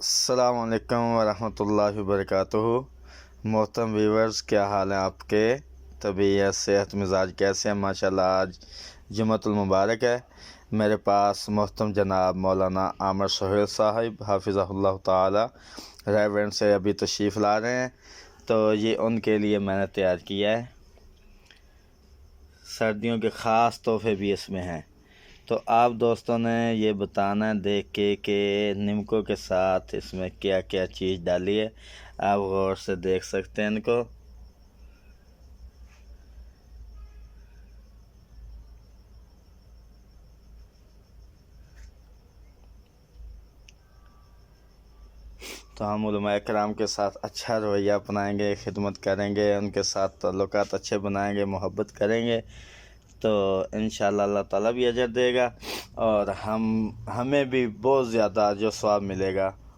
अस्सलाम वालेकुम वरहमतुल्लाहि वबरकातुहू। मोहतरम व्यूवर्स, क्या हाल है आपके? तबीयत, सेहत, मिजाज कैसे हैं? माशाल्लाह आज जुम्मतुल मुबारक है। मेरे पास मोहतरम जनाब मौलाना आमिर सोहेल साहिब हाफिज़हुल्लाह ताला रेवरेंड से अभी तशरीफ़ ला रहे हैं, तो ये उनके लिए मैंने तैयार किया है। सर्दियों के ख़ास तोहफे भी इसमें हैं, तो आप दोस्तों ने ये बताना है देख के कि निमको के साथ इसमें क्या क्या चीज़ डाली है। आप गौर से देख सकते हैं इनको। तो हम उलमा कराम के साथ अच्छा रवैया अपनाएंगे, खिदमत करेंगे, उनके साथ ताल्लुकात अच्छे बनाएंगे, मोहब्बत करेंगे, तो इंशाअल्लाह अल्लाह ताला भी अजर देगा और हमें भी बहुत ज़्यादा जो स्वाब मिलेगा।